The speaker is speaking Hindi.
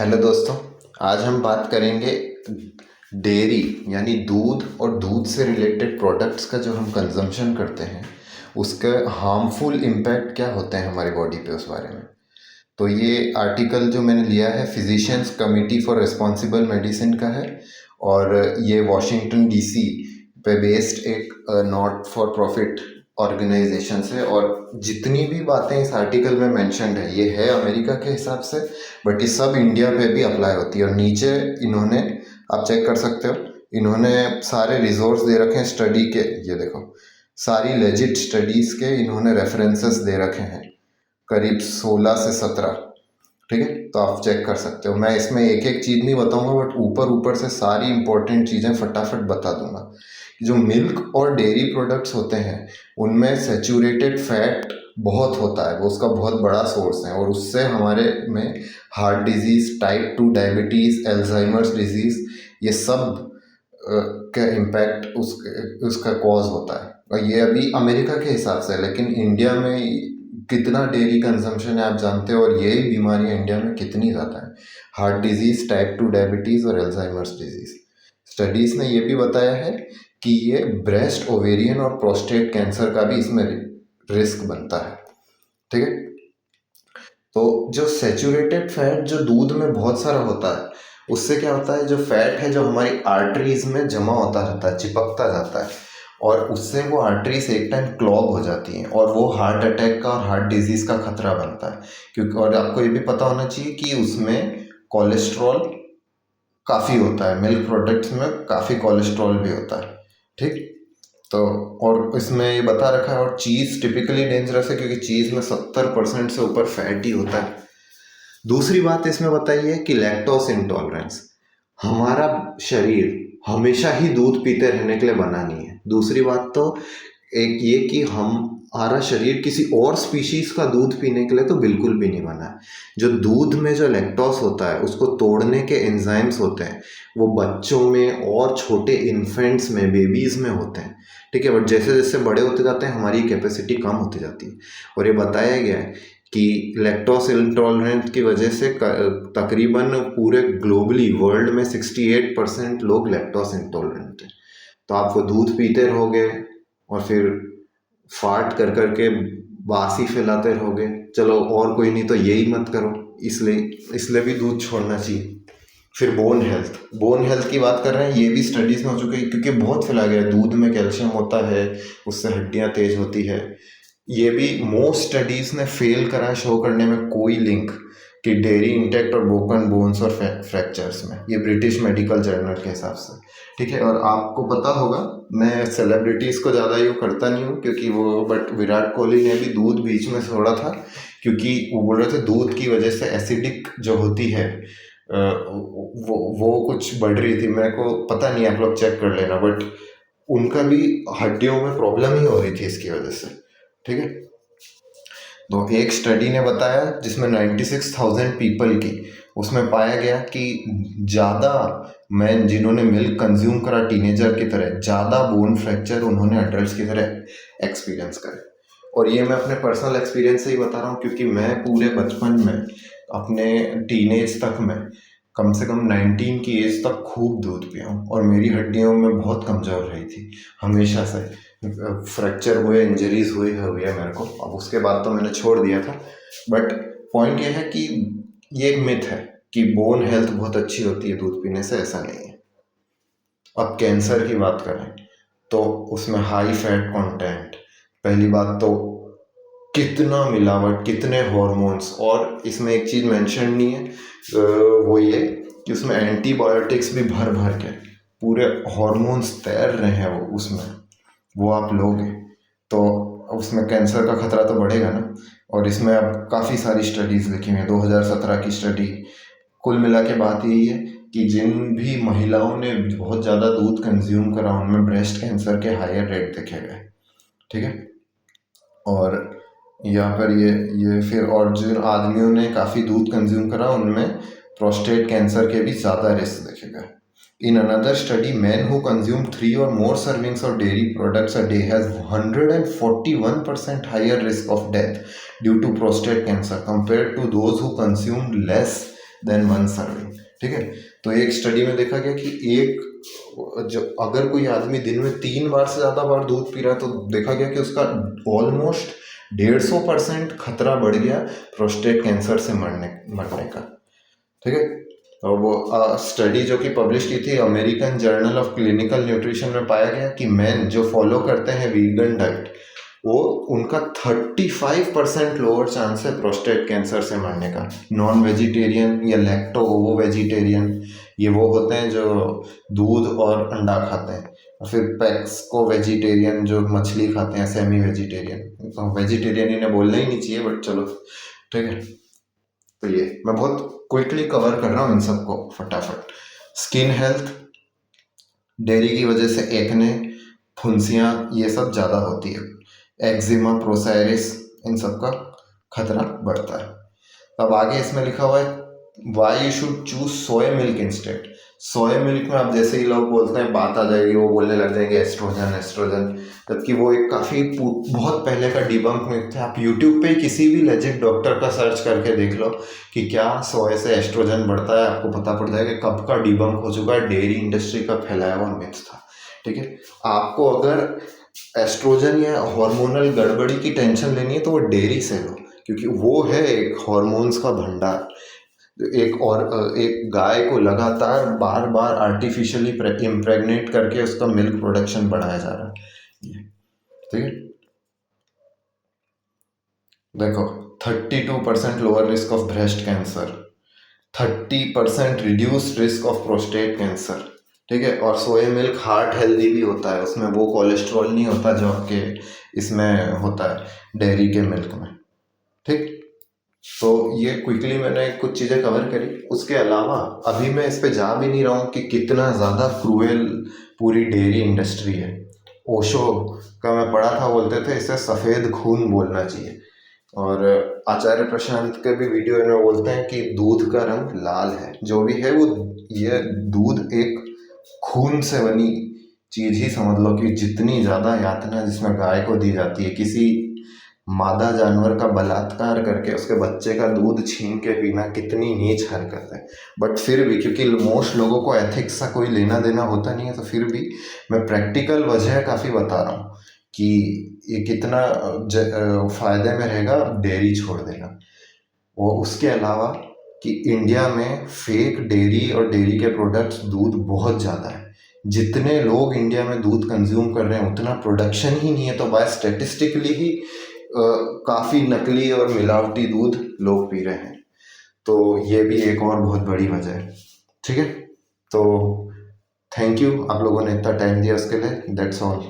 हेलो दोस्तों। आज हम बात करेंगे डेयरी यानी दूध और दूध से रिलेटेड प्रोडक्ट्स का जो हम कंजम्पशन करते हैं उसके हार्मफुल इम्पैक्ट क्या होते हैं हमारी बॉडी पे, उस बारे में। तो ये आर्टिकल जो मैंने लिया है physicians committee for responsible medicine का है, और ये वॉशिंगटन डीसी पे बेस्ड एक नॉट फॉर प्रॉफिट ऑर्गेनाइजेशन है। और जितनी भी बातें इस आर्टिकल में मेंशन्ड है ये है अमेरिका के हिसाब से, बट ये सब इंडिया पे भी अप्लाई होती है। और नीचे इन्होंने, आप चेक कर सकते हो, इन्होंने सारे रिजोर्स दे रखे हैं स्टडी के। ये देखो, सारी लेजिट स्टडीज़ के इन्होंने रेफरेंसेस दे रखे हैं, करीब 16 से 17। ठीक है, तो आप चेक कर सकते हो। मैं इसमें एक एक चीज़ नहीं बताऊंगा, बट ऊपर ऊपर से सारी इंपॉर्टेंट चीज़ें फटाफट बता दूंगा। जो मिल्क और डेयरी प्रोडक्ट्स होते हैं उनमें सेचूरेटेड फैट बहुत होता है, वो उसका बहुत बड़ा सोर्स है, और उससे हमारे में heart disease, type 2 diabetes, Alzheimer's disease, ये सब का इम्पैक्ट उसका कॉज होता है। और ये अभी अमेरिका के हिसाब से है, लेकिन इंडिया में कितना डेयरी कंजम्पशन है आप जानते हो, और यही बीमारियां इंडिया में कितनी ज़्यादा है। हार्ट डिजीज़, टाइप 2 डायबिटीज़ और एल्जाइमर्स डिजीज़। स्टडीज़ ने ये भी बताया है कि ये ब्रेस्ट, ओवेरियन और प्रोस्टेट कैंसर का भी इसमें रिस्क बनता है। ठीक है, तो जो सेचूरेटेड फैट जो दूध में बहुत सारा होता है, उससे क्या होता है, जो फैट है जो हमारी आर्टरीज में जमा होता रहता है, चिपकता जाता है, और उससे वो आर्टरीज एक टाइम क्लॉग हो जाती हैं, और वो हार्ट अटैक का और हार्ट डिजीज़ का खतरा बनता है। क्योंकि और आपको ये भी पता होना चाहिए कि उसमें कोलेस्ट्रॉल काफ़ी होता है, मिल्क प्रोडक्ट्स में काफ़ी कोलेस्ट्रॉल भी होता है। ठीक, तो और इसमें ये बता रखा है, और चीज़ टिपिकली डेंजरस है क्योंकि चीज़ में 70% से ऊपर फैट ही होता है। दूसरी बात इसमें बताई है कि लैक्टोस इंटॉलरेंस, हमारा शरीर हमेशा ही दूध पीते रहने के लिए बना नहीं है। दूसरी बात तो एक ये कि हमारा शरीर किसी और स्पीशीज का दूध पीने के लिए तो बिल्कुल भी नहीं बना है। जो दूध में जो लैक्टोस होता है उसको तोड़ने के एंजाइम्स होते हैं, वो बच्चों में और छोटे इन्फेंट्स में, बेबीज में होते हैं। ठीक है, बट जैसे जैसे बड़े होते जाते हैं हमारी कैपेसिटी कम होती जाती है। और ये बताया गया है कि लैक्टोस इंटॉलरेंस की वजह से तकरीबन पूरे ग्लोबली वर्ल्ड में 68% लोग लैक्टोस इंटॉलरेंट हैं। तो आप वो दूध पीते रहोगे और फिर फाट कर कर के बासी फैलाते रहोगे। चलो और कोई नहीं तो यही मत करो, इसलिए भी दूध छोड़ना चाहिए। फिर बोन हेल्थ की बात कर रहे हैं, ये भी स्टडीज़ में हो चुकी है, क्योंकि बहुत फैला गया है। दूध में कैल्शियम होता है, उससे हड्डियाँ तेज होती है। ये भी मोस्ट स्टडीज़ ने फेल करा है शो करने में कोई लिंक कि डेयरी इंटेक्ट और ब्रोकन बोन्स और फ्रैक्चर्स में, ये ब्रिटिश मेडिकल जर्नल के हिसाब से। ठीक है, और आपको पता होगा, मैं सेलिब्रिटीज़ को ज़्यादा यूँ करता नहीं हूँ क्योंकि वो, बट विराट कोहली ने भी दूध बीच में छोड़ा था, क्योंकि वो बोल रहे थे दूध की वजह से एसिडिक जो होती है वो कुछ बढ़ रही थी। मेरे को पता नहीं, आप लोग चेक कर लेना, बट उनका भी हड्डियों में प्रॉब्लम ही हो रही थी इसकी वजह से। ठीक है, तो एक स्टडी ने बताया जिसमें 96,000 पीपल की, उसमें पाया गया कि ज़्यादा मैन जिन्होंने मिल्क कंज्यूम करा टीनेजर की तरह, ज़्यादा बोन फ्रैक्चर उन्होंने अडल्ट की तरह एक्सपीरियंस करे। और ये मैं अपने पर्सनल एक्सपीरियंस से ही बता रहा हूँ, क्योंकि मैं पूरे बचपन में, अपने टीनेज तक में, कम से कम 19 की एज तक खूब दूध पिया हूँ, और मेरी हड्डियों में बहुत कमज़ोर रही थी हमेशा से। फ्रैक्चर हुए, इंजरीज हुई है मेरे को, अब उसके बाद तो मैंने छोड़ दिया था। बट पॉइंट ये है कि ये एक मिथ है कि बोन हेल्थ बहुत अच्छी होती है दूध पीने से, ऐसा नहीं है। अब कैंसर की बात करें तो उसमें हाई फैट कंटेंट, पहली बात तो कितना मिलावट, कितने हॉर्मोन्स, और इसमें एक चीज़ मेंशन नहीं है, वो ये कि उसमें एंटीबायोटिक्स भी भर भर के पूरे हॉर्मोन्स तैर रहे हैं वो उसमें, वो आप लोगे तो उसमें कैंसर का खतरा तो बढ़ेगा ना। और इसमें अब काफ़ी सारी स्टडीज़ लिखी हुई हैं, 2017 की स्टडी। कुल मिला के बात यही है कि जिन भी महिलाओं ने बहुत ज़्यादा दूध कंज्यूम करा उनमें ब्रेस्ट कैंसर के हायर रेट देखे गए। ठीक है, और यहाँ पर ये फिर, और जिन आदमियों ने काफ़ी दूध कंज्यूम करा उनमें प्रोस्टेट कैंसर के भी ज़्यादा रिस्क देखे गए। In another study, men who consume 3 or more servings of dairy products a day has 141% higher risk of death due to prostate cancer compared to those who consume less than 1 serving. ठीक है, तो एक स्टडी में देखा गया कि जो अगर कोई आदमी दिन में 3 बार से ज़्यादा बार दूध पी रहा है तो देखा गया कि उसका ऑलमोस्ट 150% खतरा बढ़ गया प्रोस्टेट कैंसर से मरने का। ठीक है, और वो स्टडी जो कि पब्लिश की थी American journal of clinical nutrition में पाया गया कि मेन जो फॉलो करते हैं वीगन डाइट वो उनका 35% लोअर चांस है प्रोस्टेट कैंसर से मरने का। नॉन वेजिटेरियन या लैक्टो ओवो वेजिटेरियन ये वो होते हैं जो दूध और अंडा खाते हैं, और फिर पैक्सको वेजिटेरियन जो मछली खाते हैं, सेमी वेजिटेरियन। तो वेजिटेरियन इन्हें बोलना ही नहीं चाहिए बट चलो ठीक है। तो ये मैं बहुत क्विकली कवर कर रहा हूँ इन सबको फटाफट। स्किन हेल्थ, डेयरी की वजह से एक्ने, फुंसियाँ ये सब ज़्यादा होती है। एक्जिमा, प्रोसाइरिस, इन सब का खतरा बढ़ता है। अब आगे इसमें लिखा हुआ है why you should choose soya milk instead. Soya milk में अब जैसे ही लोग बोलते हैं बात आ जाएगी, वो बोलने लग जाएंगे एस्ट्रोजन एस्ट्रोजन, जबकि वो एक काफ़ी बहुत पहले का डिबंक मिथ है। आप यूट्यूब पे किसी भी लेजिट डॉक्टर का सर्च करके देख लो कि क्या सोया से एस्ट्रोजन बढ़ता है, आपको पता पड़ जाएगा कब का डिबंक हो चुका है। डेयरी इंडस्ट्री का फैलाया हुआ मिथ था। ठीक है, आपको अगर एस्ट्रोजन या हार्मोनल गड़बड़ी की टेंशन लेनी है तो वो डेयरी से लो, क्योंकि वो है एक हार्मोन्स का भंडार। एक गाय को लगातार बार बार आर्टिफिशियली इम्प्रेग्नेट करके उसका मिल्क प्रोडक्शन बढ़ाया जा रहा है। ठीक है, देखो 32% lower risk of breast cancer, 30% reduce risk of prostate cancer. ठीक है, और सोया मिल्क हार्ट हेल्दी भी होता है, उसमें वो कोलेस्ट्रॉल नहीं होता जो आपके इसमें होता है डेयरी के मिल्क में। ठीक, तो ये क्विकली मैंने कुछ चीज़ें कवर करी। उसके अलावा अभी मैं इस पे जा भी नहीं रहा हूँ कि कितना ज़्यादा क्रूएल पूरी डेयरी इंडस्ट्री है। ओशो का मैं पढ़ा था, बोलते थे इसे सफ़ेद खून बोलना चाहिए। और आचार्य प्रशांत के भी वीडियो में बोलते हैं कि दूध का रंग लाल है। जो भी है वो ये दूध एक खून से बनी चीज़ ही समझ लो कि जितनी ज़्यादा यातना जिसमें गाय को दी जाती है, किसी मादा जानवर का बलात्कार करके उसके बच्चे का दूध छीन के पीना कितनी नीच हरकत है। बट फिर भी क्योंकि मोस्ट लोगों को एथिक्स का कोई लेना देना होता नहीं है, तो फिर भी मैं प्रैक्टिकल वजह काफ़ी बता रहा हूँ कि ये कितना फ़ायदे में रहेगा डेयरी छोड़ देना। वो उसके अलावा कि इंडिया में फेक डेयरी और डेयरी के प्रोडक्ट्स दूध बहुत ज़्यादा है। जितने लोग इंडिया में दूध कंज्यूम कर रहे हैं उतना प्रोडक्शन ही नहीं है, तो बाय स्टेटिस्टिकली ही काफ़ी नकली और मिलावटी दूध लोग पी रहे हैं। तो ये भी एक और बहुत बड़ी वजह है। ठीक है, तो थैंक यू आप लोगों ने इतना टाइम दिया उसके लिए। That's all.